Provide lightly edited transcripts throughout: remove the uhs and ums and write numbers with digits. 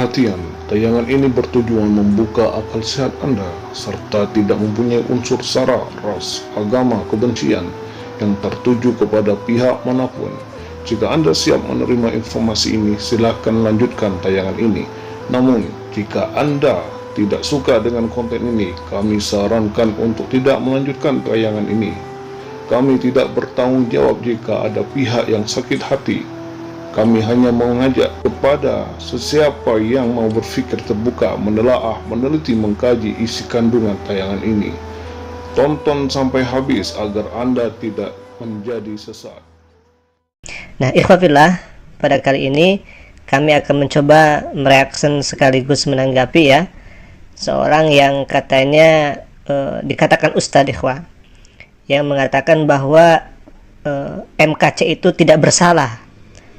Perhatian, tayangan ini bertujuan membuka akal sehat Anda serta tidak mempunyai unsur sara, ras, agama, kebencian yang tertuju kepada pihak manapun. Jika Anda siap menerima informasi ini, silakan lanjutkan tayangan ini. Namun, jika Anda tidak suka dengan konten ini, kami sarankan untuk tidak melanjutkan tayangan ini. Kami tidak bertanggung jawab jika ada pihak yang sakit hati. Kami hanya mengajak kepada sesiapa yang mau berpikir terbuka, menelaah, meneliti, mengkaji isi kandungan tayangan ini. Tonton sampai habis agar Anda tidak menjadi sesat. Nah, ikhwafillah, pada kali ini kami akan mencoba mereaksi sekaligus menanggapi ya seorang yang katanya dikatakan ustadz ikhwah, yang mengatakan bahwa MKC itu tidak bersalah.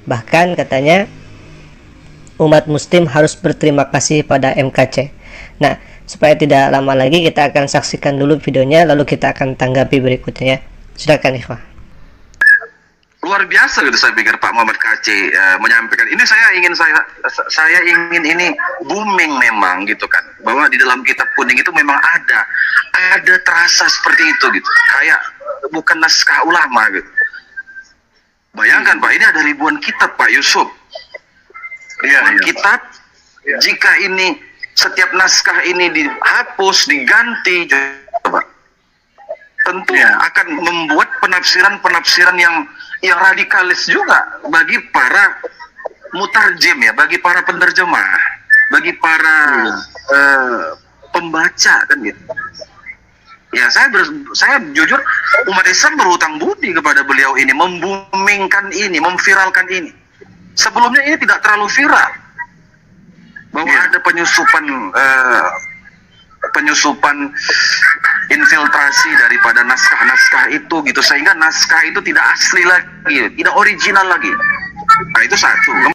Bahkan katanya umat muslim harus berterima kasih pada MKC. Nah, supaya tidak lama lagi kita akan saksikan dulu videonya, lalu kita akan tanggapi berikutnya. Silakan ikhwah. Luar biasa gitu saya pikir Pak Muhammad KC menyampaikan ini. Saya ingin ini booming memang gitu kan, bahwa di dalam kitab kuning itu memang ada terasa seperti itu gitu, kayak bukan naskah ulama gitu. Bayangkan Pak, ini ada ribuan kitab Pak Yusuf, ribuan kitab. Jika ini setiap naskah ini dihapus, diganti, coba, tentu akan membuat penafsiran yang radikalis juga bagi para mutarjem ya, bagi para penerjemah, bagi para pembaca kan gitu. Ya, saya jujur umat Islam berhutang budi kepada beliau ini, membumingkan ini, memviralkan ini. Sebelumnya ini tidak terlalu viral, bahwa ada penyusupan infiltrasi daripada naskah-naskah itu gitu, sehingga naskah itu tidak asli lagi, tidak original lagi. Nah, itu satu.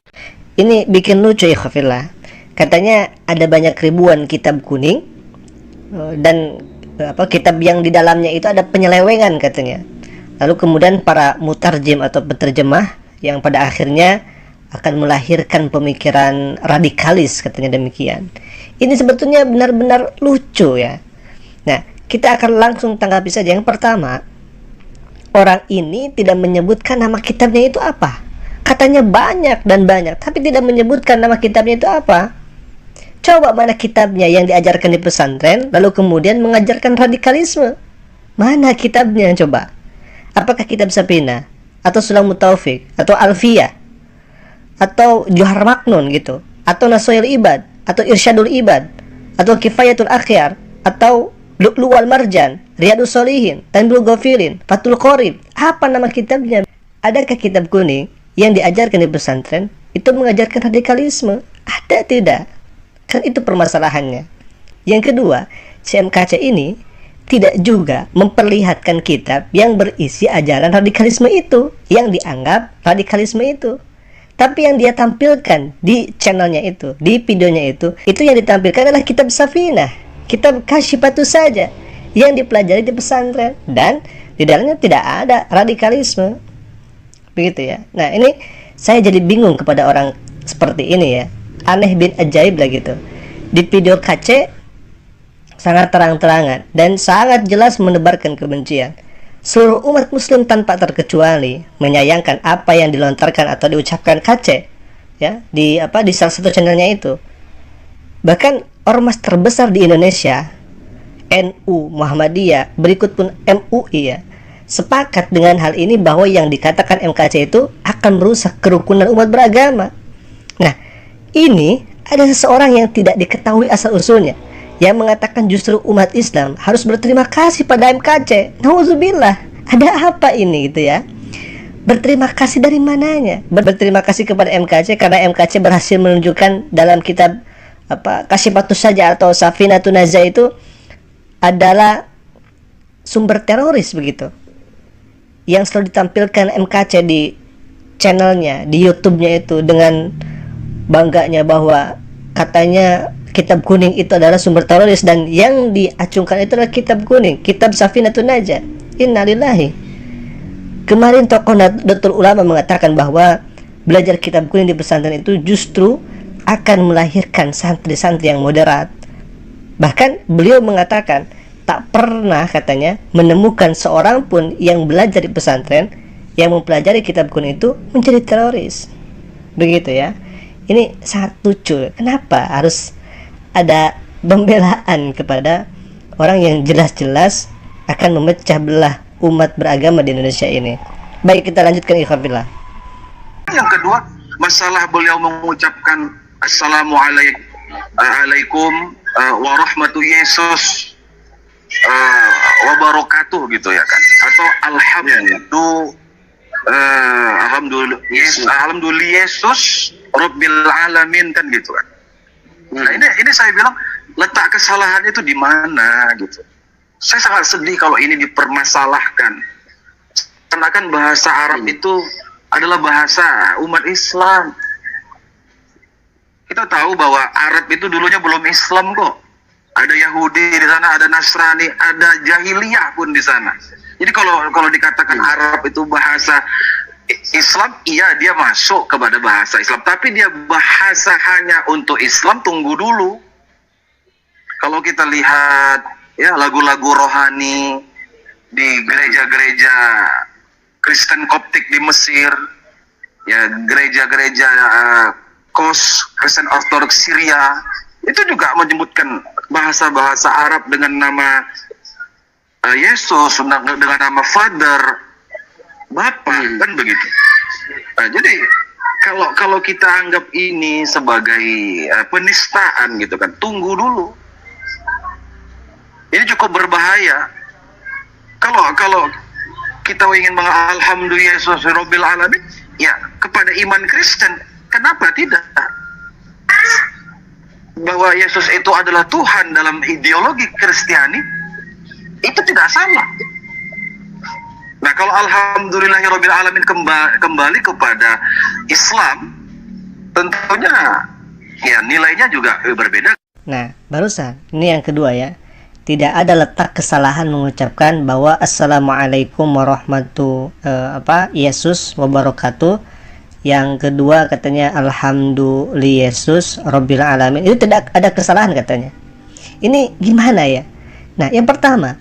Ini bikin lucu ya khafillah. Katanya ada banyak ribuan kitab kuning dan kitab yang di dalamnya itu ada penyelewengan katanya. Lalu kemudian para mutarjim atau penerjemah yang pada akhirnya akan melahirkan pemikiran radikalis katanya demikian. Ini sebetulnya benar-benar lucu ya. Nah, kita akan langsung tanggapi saja. Yang pertama, orang ini tidak menyebutkan nama kitabnya itu apa. Katanya banyak dan banyak, tapi tidak menyebutkan nama kitabnya itu apa. Coba mana kitabnya yang diajarkan di pesantren, lalu kemudian mengajarkan radikalisme? Mana kitabnya coba? Apakah kitab Sapina, atau Sulamut Taufik, atau Alfiyah, atau Johar Maknun gitu, atau Nasoil Ibad, atau Irsyadul Ibad, atau Kifayatul Akhyar, atau Lu'lu' wal Marjan, Riyadus Solihin, Tanbul Ghafirin, Fathul Qorib? Apa nama kitabnya? Adakah kitab kuning yang diajarkan di pesantren itu mengajarkan radikalisme? Ada tidak? Kan itu permasalahannya. Yang kedua, CMKC ini tidak juga memperlihatkan kitab yang berisi ajaran radikalisme itu, yang dianggap radikalisme itu. Tapi yang dia tampilkan di channelnya itu, di videonya itu yang ditampilkan adalah kitab Safinah, kitab Kasyifatus saja, yang dipelajari di pesantren, dan di dalamnya tidak ada radikalisme. Begitu ya. Nah, ini saya jadi bingung kepada orang seperti ini ya. Aneh bin ajaib lah gitu. Di video KC sangat terang-terangan dan sangat jelas menebarkan kebencian. Seluruh umat muslim tanpa terkecuali menyayangkan apa yang dilontarkan atau diucapkan KC ya di salah satu channelnya itu. Bahkan ormas terbesar di Indonesia, NU, Muhammadiyah, berikut pun MUI ya, sepakat dengan hal ini, bahwa yang dikatakan MKC itu akan merusak kerukunan umat beragama. Nah, ini ada seseorang yang tidak diketahui asal-usulnya, yang mengatakan justru umat Islam harus berterima kasih pada MKC. Nauzubillah, ada apa ini gitu ya? Berterima kasih dari mananya? Berterima kasih kepada MKC karena MKC berhasil menunjukkan dalam kitab Kasyifatus saja atau Safinatun Najah itu adalah sumber teroris begitu, yang selalu ditampilkan MKC di channelnya, di YouTube-nya itu dengan bangganya bahwa katanya kitab kuning itu adalah sumber teroris, dan yang diacungkan itu adalah kitab kuning, kitab Safinatun Najah. Innalillahi. Kemarin tokoh Nahdlatul Ulama mengatakan bahwa belajar kitab kuning di pesantren itu justru akan melahirkan santri-santri yang moderat. Bahkan beliau mengatakan tak pernah katanya menemukan seorang pun yang belajar di pesantren yang mempelajari kitab kuning itu menjadi teroris. Begitu ya. Ini sangat lucu. Kenapa harus ada pembelaan kepada orang yang jelas-jelas akan memecah belah umat beragama di Indonesia ini? Baik, kita lanjutkan ikhwafillah. Yang kedua, masalah beliau mengucapkan Assalamualaikum warahmatullahi Yesus wabarakatuh gitu ya kan, atau alhamdulillah Yesus Rabbil Alamin kan gitu kan. Nah ini saya bilang letak kesalahannya itu di mana gitu. Saya sangat sedih kalau ini dipermasalahkan. Karena kan bahasa Arab itu adalah bahasa umat Islam. Kita tahu bahwa Arab itu dulunya belum Islam kok. Ada Yahudi di sana, ada Nasrani, ada Jahiliyah pun di sana. Jadi kalau dikatakan Arab itu bahasa Islam, iya dia masuk kepada bahasa Islam. Tapi dia bahasa hanya untuk Islam, tunggu dulu. Kalau kita lihat ya lagu-lagu rohani di gereja-gereja Kristen Koptik di Mesir, ya gereja-gereja Kos Kristen Ortodoks Syria, itu juga menyebutkan bahasa-bahasa Arab dengan nama Yesus, dengan nama Father, Bapa, kan begitu. Nah, jadi kalau kita anggap ini sebagai penistaan gitu kan, tunggu dulu. Ini cukup berbahaya. Kalau kita ingin alhamdulillah Yesus Rabbil Alamin, ya kepada iman Kristen, kenapa tidak? Bahwa Yesus itu adalah Tuhan dalam ideologi Kristiani, itu tidak salah. Nah, kalau alhamdulillahirabbil alamin kembali kepada Islam, tentunya ya nilainya juga berbeda. Nah, barusan ini yang kedua ya. Tidak ada letak kesalahan mengucapkan bahwa Assalamualaikum warahmatullahi Yesus wabarakatuh. Yang kedua katanya alhamdulillah Yesus Rabbil Alamin. Itu tidak ada kesalahan katanya. Ini gimana ya? Nah, yang pertama,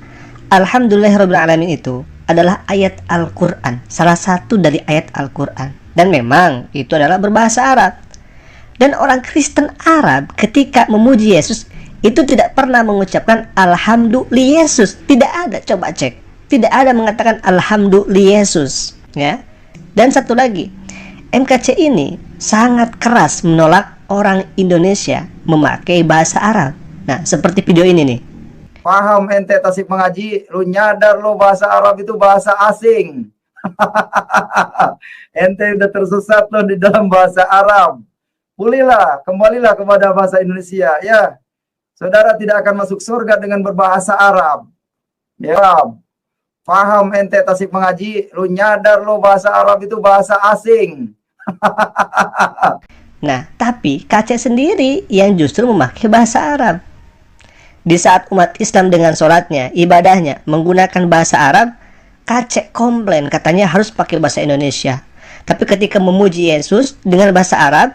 alhamdulillah Rabbil Alamin itu adalah ayat Al-Quran, salah satu dari ayat Al-Quran, dan memang itu adalah berbahasa Arab. Dan orang Kristen Arab ketika memuji Yesus itu tidak pernah mengucapkan alhamdulillah Yesus, tidak ada. Coba cek, tidak ada mengatakan alhamdulillah Yesus ya. Dan satu lagi, MKC ini sangat keras menolak orang Indonesia memakai bahasa Arab. Nah, seperti video ini nih. Paham ente tasik mengaji, lu nyadar lo bahasa Arab itu bahasa asing. Ente udah tersesat lo di dalam bahasa Arab. Pulihlah, kembalilah kepada bahasa Indonesia ya. Saudara tidak akan masuk surga dengan berbahasa Arab. Ya. Paham ente tasik mengaji, lu nyadar lo bahasa Arab itu bahasa asing. Nah, tapi KC sendiri yang justru memakai bahasa Arab. Di saat umat Islam dengan sholatnya, ibadahnya menggunakan bahasa Arab, KC komplain katanya harus pakai bahasa Indonesia. Tapi ketika memuji Yesus dengan bahasa Arab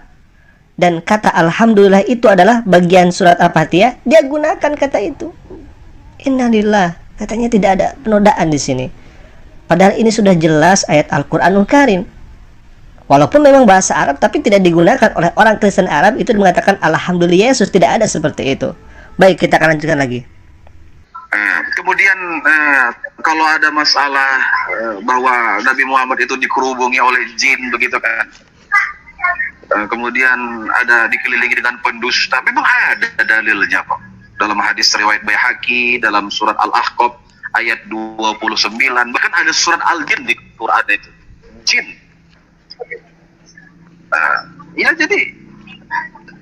dan kata alhamdulillah itu adalah bagian surat Al-Fatihah, dia gunakan kata itu. Innalillah, katanya tidak ada penodaan di sini. Padahal ini sudah jelas ayat Al-Qur'anul Karim. Walaupun memang bahasa Arab tapi tidak digunakan oleh orang Kristen Arab itu mengatakan alhamdulillah Yesus, tidak ada seperti itu. Baik, kita akan lanjutkan lagi. Kemudian kalau ada masalah bahwa Nabi Muhammad itu dikerubungi oleh jin begitu kan. Kemudian ada dikelilingi dengan pendusta. Memang ada dalilnya kok. Dalam hadis riwayat Baihaqi, dalam surat Al-Ahqaf ayat 29, bahkan ada surat Al-Jin di Quran itu. Jin. Ya jadi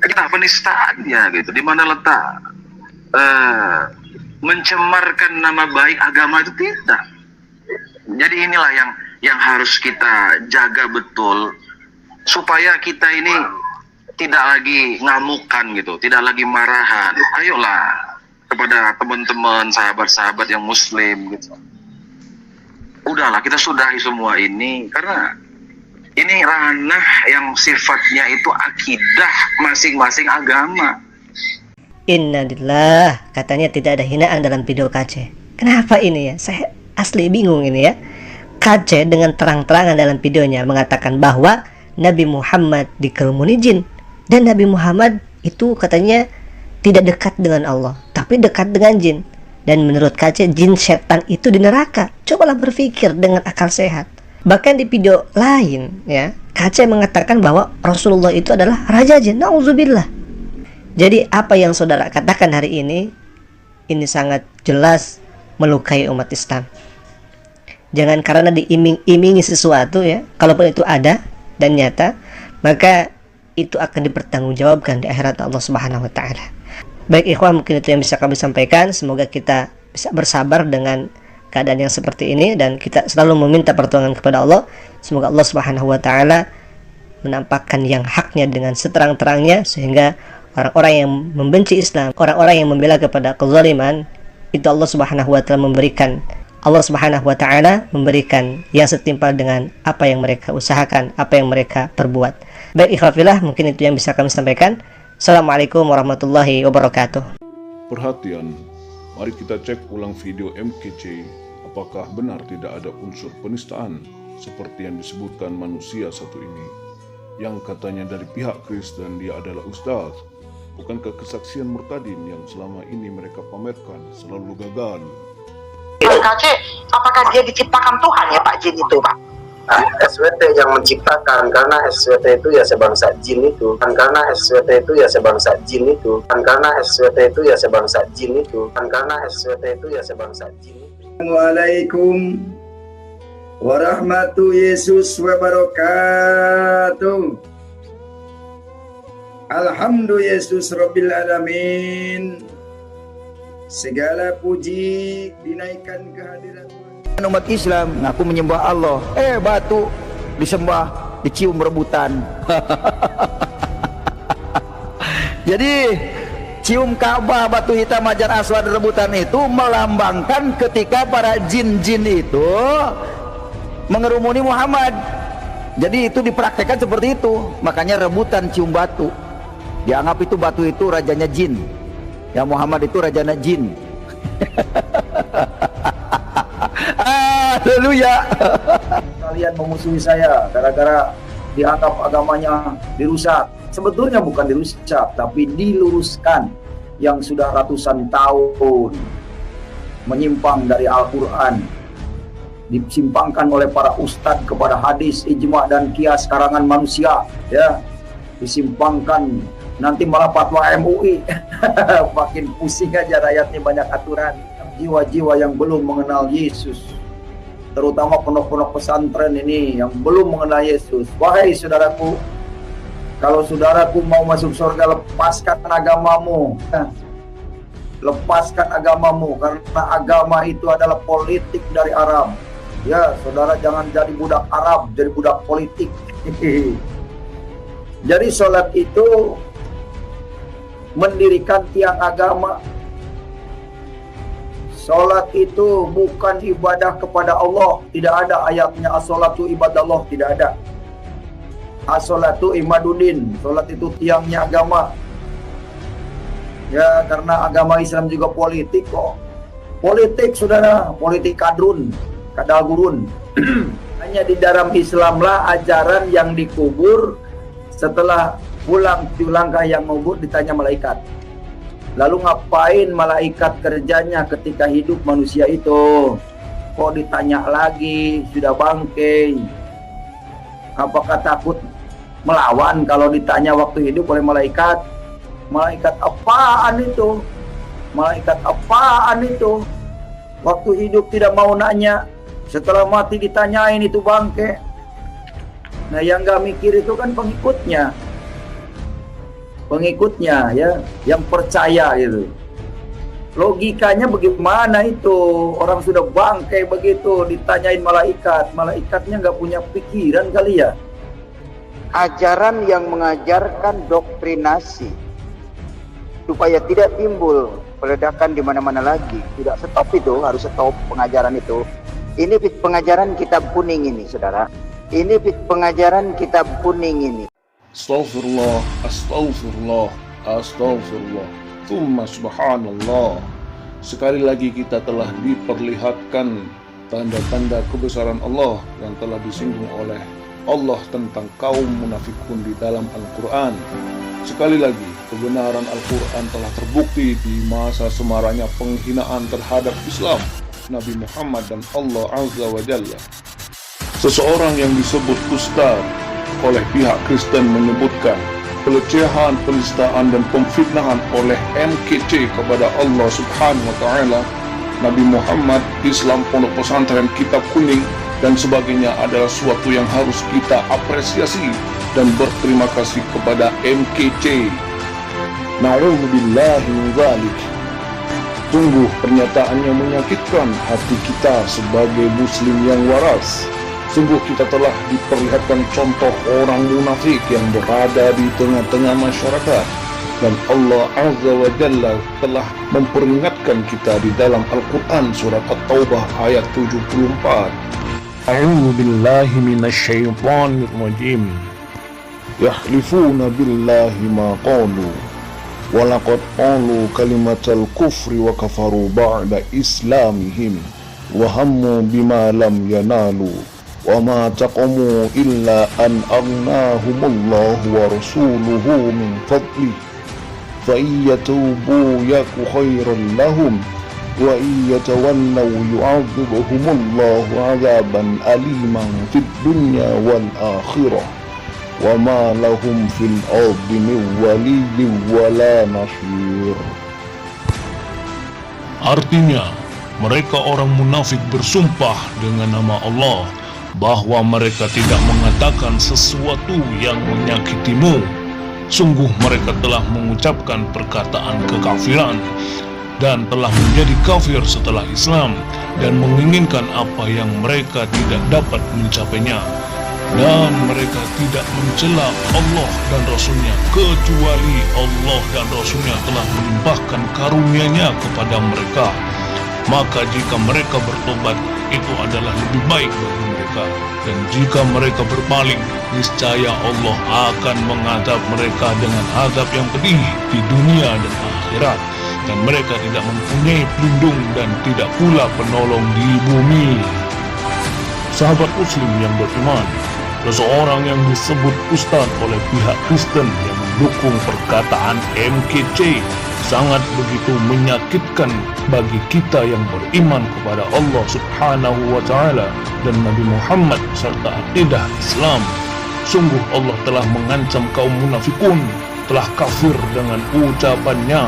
kita penistaannya gitu. Di mana letak mencemarkan nama baik agama itu tidak. Jadi inilah yang harus kita jaga betul supaya kita ini tidak lagi ngamukan gitu, tidak lagi marahan. Ayolah kepada teman-teman, sahabat-sahabat yang muslim gitu. Udahlah kita sudahi semua ini karena Ini ranah yang sifatnya itu akidah masing-masing agama. Innalillah, katanya tidak ada hinaan dalam video KC. Kenapa ini ya? Saya asli bingung ini ya. KC dengan terang-terangan dalam videonya mengatakan bahwa Nabi Muhammad dikerumuni jin, dan Nabi Muhammad itu katanya tidak dekat dengan Allah, tapi dekat dengan jin. Dan menurut KC, jin setan itu di neraka. Cobalah berpikir dengan akal sehat. Bahkan di video lain ya, KC mengatakan bahwa Rasulullah itu adalah raja jin. Nauzubillah. Jadi apa yang saudara katakan hari ini sangat jelas melukai umat Islam. Jangan karena diiming-imingi sesuatu ya, kalaupun itu ada dan nyata, maka itu akan dipertanggungjawabkan di akhirat Allah Subhanahu wa taala. Baik ikhwan, mungkin itu yang bisa kami sampaikan. Semoga kita bisa bersabar dengan keadaan yang seperti ini, dan kita selalu meminta pertolongan kepada Allah. Semoga Allah Subhanahu wa taala menampakkan yang haknya dengan seterang-terangnya, sehingga orang-orang yang membenci Islam, orang-orang yang membela kepada kezaliman, itu Allah Subhanahu wa taala memberikan yang setimpal dengan apa yang mereka usahakan, apa yang mereka perbuat. Baik ikhwafillah, mungkin itu yang bisa kami sampaikan. Assalamualaikum warahmatullahi wabarakatuh. Perhatian, mari kita cek ulang video MKC, apakah benar tidak ada unsur penistaan seperti yang disebutkan manusia satu ini, yang katanya dari pihak Kristen dia adalah ustaz. Bukankah kesaksian murtadin yang selama ini mereka pamerkan selalu gagal? KC, apakah dia diciptakan Tuhan ya Pak Jin itu Pak? SWT yang menciptakan, karena SWT itu ya sebangsa jin itu, karena SWT itu ya sebangsa jin itu, karena SWT itu ya sebangsa jin itu, karena SWT itu ya sebangsa jin itu. Assalamualaikum warahmatullahi wabarakatuh. Alhamdulillah Yesus Rabbil Alamin. Segala puji dinaikkan kehadirat Tuhan. Umat Islam ngaku menyembah Allah, batu disembah, dicium rebutan. Jadi cium Ka'bah, batu hitam, Hajar Aswad, rebutan itu melambangkan ketika para jin-jin itu mengerumuni Muhammad. Jadi itu dipraktekkan seperti itu. Makanya rebutan cium batu, dianggap itu batu itu rajanya jin, ya Muhammad itu rajanya jin. Haleluya. Kalian memusuhi saya gara-gara dianggap agamanya dirusak. Sebetulnya bukan dirusak, tapi diluruskan. Yang sudah ratusan tahun menyimpang dari Al-Quran, disimpangkan oleh para ustadz kepada hadis, ijma dan kias karangan manusia, ya, disimpangkan. Nanti malah fatwa MUI. Makin pusing aja rakyatnya, banyak aturan. Jiwa-jiwa yang belum mengenal Yesus, terutama pondok-pondok pesantren ini yang belum mengenal Yesus. Wahai saudaraku, kalau saudaraku mau masuk surga, lepaskan agamamu. Lepaskan agamamu, karena agama itu adalah politik dari Arab. Ya, saudara jangan jadi budak Arab, jadi budak politik. Jadi sholat itu mendirikan tiang agama. Sholat itu bukan ibadah kepada Allah. Tidak ada ayatnya as-sholatu ibadallah, tidak ada. As-sholatu imaduddin, sholat itu tiangnya agama. Ya, karena agama Islam juga politik kok. Politik saudara, politik kadrun, kadal gurun. Hanya di dalam Islamlah ajaran yang dikubur setelah pulang langkah yang ngubur ditanya malaikat. Lalu ngapain malaikat kerjanya ketika hidup manusia itu? Kok ditanya lagi, sudah bangkai? Apakah takut melawan kalau ditanya waktu hidup oleh malaikat? Malaikat apaan itu? Malaikat apaan itu? Waktu hidup tidak mau nanya, setelah mati ditanyain itu bangke. Nah yang gak mikir itu kan pengikutnya. Pengikutnya ya, yang percaya gitu. Logikanya bagaimana itu? Orang sudah bangkai begitu ditanyain malaikat. Malaikatnya nggak punya pikiran kali ya? Ajaran yang mengajarkan doktrinasi supaya tidak timbul peledakan di mana-mana lagi. Tidak stop itu, harus stop pengajaran itu. Ini pengajaran kitab kuning ini, saudara. Ini pengajaran kitab kuning ini. Astaghfirullah, astaghfirullah, astaghfirullah. Tsumma subhanallah. Sekali lagi kita telah diperlihatkan tanda-tanda kebesaran Allah yang telah disinggung oleh Allah tentang kaum munafikun di dalam Al-Quran. Sekali lagi, kebenaran Al-Quran telah terbukti di masa semaraknya penghinaan terhadap Islam, Nabi Muhammad dan Allah Azza wa Jalla. Seseorang yang disebut Ustaz oleh pihak Kristen menyebutkan pelecehan, penistaan dan pemfitnahan oleh MKC kepada Allah Subhanahu wa Ta'ala, Nabi Muhammad, Islam, Pondok Pesantren, Kitab Kuning dan sebagainya adalah suatu yang harus kita apresiasi dan berterima kasih kepada MKC. Na'udzubillahi min dzalik. Sungguh pernyataannya menyakitkan hati kita sebagai muslim yang waras. Sungguh kita telah diperlihatkan contoh orang munafik yang berada di tengah-tengah masyarakat. Dan Allah Azza wa Jalla telah memperingatkan kita di dalam Al-Quran surat At-Taubah ayat 74. A'udzu billahi minasyaitonir rajim. Yahlifuna billahi ma qalu wa laqad qalu kalimatal kufri wa kafaru ba'da islamihim wa hammu bima lam yanalu wa ma taqamu illa an aghnahumullahu wa rasuluhu min fadli fa iyyatubu yaku khairan lahum wa iyyatawallaw yu'adzibhumullahu 'adzaban aliman fid dunya wal akhirah wa ma lahum fil ardi min waliyyin wala nasir. Artinya, mereka orang munafik bersumpah dengan nama Allah bahwa mereka tidak mengatakan sesuatu yang menyakitimu. Sungguh mereka telah mengucapkan perkataan kekafiran dan telah menjadi kafir setelah Islam dan menginginkan apa yang mereka tidak dapat mencapainya. Dan mereka tidak mencela Allah dan Rasulnya kecuali Allah dan Rasulnya telah melimpahkan karunia-Nya kepada mereka. Maka jika mereka bertobat, itu adalah lebih baik bagi mereka. Dan jika mereka berpaling, niscaya Allah akan mengadab mereka dengan azab yang pedih di dunia dan akhirat. Dan mereka tidak mempunyai pelindung dan tidak pula penolong di bumi. Sahabat muslim yang beriman, seseorang yang disebut Ustaz oleh pihak Kristen yang mendukung perkataan MKC sangat begitu menyakitkan bagi kita yang beriman kepada Allah Subhanahu wa Ta'ala dan Nabi Muhammad serta akidah Islam. Sungguh Allah telah mengancam kaum munafikun, telah kafir dengan ucapannya,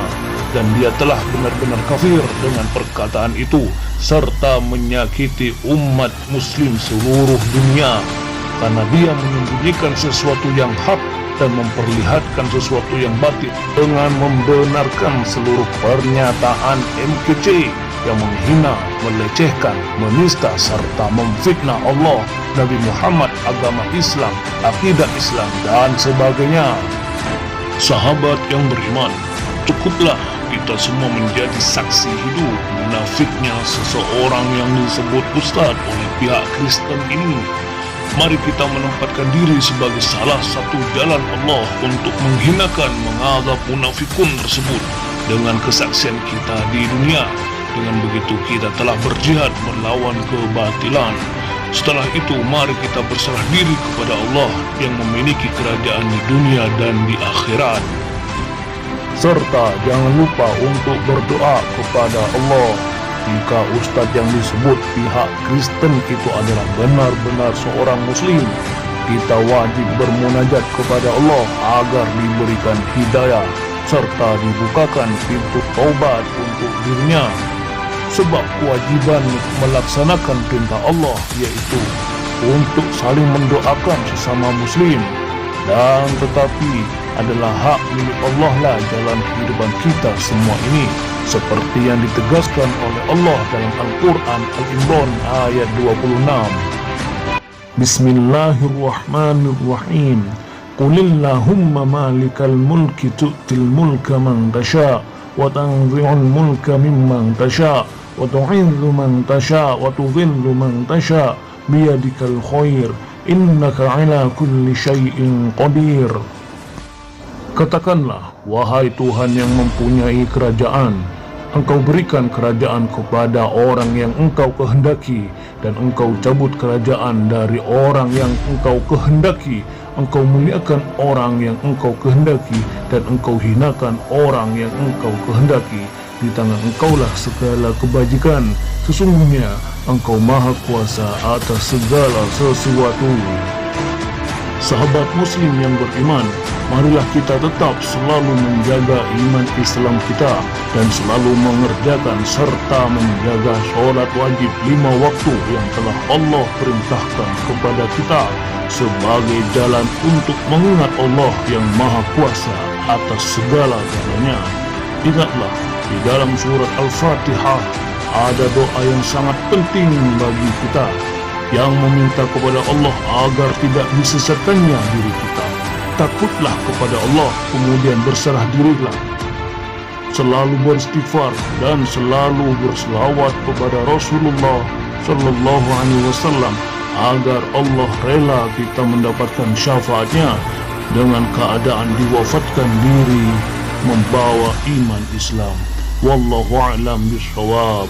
dan dia telah benar-benar kafir dengan perkataan itu serta menyakiti umat muslim seluruh dunia karena dia menyembunyikan sesuatu yang hak dan memperlihatkan sesuatu yang batil dengan membenarkan seluruh pernyataan MKC yang menghina, melecehkan, menista serta memfitnah Allah, Nabi Muhammad, agama Islam, akidah Islam dan sebagainya. Sahabat yang beriman, cukuplah kita semua menjadi saksi hidup munafiknya seseorang yang disebut Ustaz oleh pihak Kristen ini. Mari kita menempatkan diri sebagai salah satu jalan Allah untuk menghinakan, mengadab munafikun tersebut dengan kesaksian kita di dunia. Dengan begitu kita telah berjihad melawan kebatilan. Setelah itu mari kita berserah diri kepada Allah yang memiliki kerajaan di dunia dan di akhirat. Serta jangan lupa untuk berdoa kepada Allah. Jika Ustadz yang disebut pihak Kristen itu adalah benar-benar seorang muslim, kita wajib bermunajat kepada Allah agar diberikan hidayah serta dibukakan pintu taubat untuk dirinya. Sebab kewajiban melaksanakan perintah Allah yaitu untuk saling mendoakan sesama muslim, dan tetapi adalah hak milik Allah lah jalan kehidupan kita semua ini, seperti yang ditegaskan oleh Allah dalam Al-Quran Al-Imran ayat 26. Bismillahirrahmanirrahim. Qulillahumma malikal mulki tu'til mulka man tasha wa tanzi'ul mulka mimman tasha wa tu'izzu man tasha wa tudhillu man tasha biyadikal khair innaka ala kulli syai'in qadir. Katakanlah, wahai Tuhan yang mempunyai kerajaan, Engkau berikan kerajaan kepada orang yang Engkau kehendaki, dan Engkau cabut kerajaan dari orang yang Engkau kehendaki. Engkau muliakan orang yang Engkau kehendaki, dan Engkau hinakan orang yang Engkau kehendaki. Di tangan Engkaulah segala kebajikan. Sesungguhnya Engkau maha kuasa atas segala sesuatu. Sahabat muslim yang beriman, marilah kita tetap selalu menjaga iman Islam kita dan selalu mengerjakan serta menjaga sholat wajib 5 waktu yang telah Allah perintahkan kepada kita sebagai jalan untuk mengingat Allah yang maha kuasa atas segala-galanya. Ingatlah, di dalam surat Al-Fatihah ada doa yang sangat penting bagi kita, yang meminta kepada Allah agar tidak disesatkannya diri kita. Takutlah kepada Allah, kemudian berserah dirilah. Selalu beristighfar dan selalu berselawat kepada Rasulullah Sallallahu Alaihi Wasallam agar Allah rela kita mendapatkan syafaatnya dengan keadaan diwafatkan diri membawa iman Islam. Wallahu a'lam bishawab.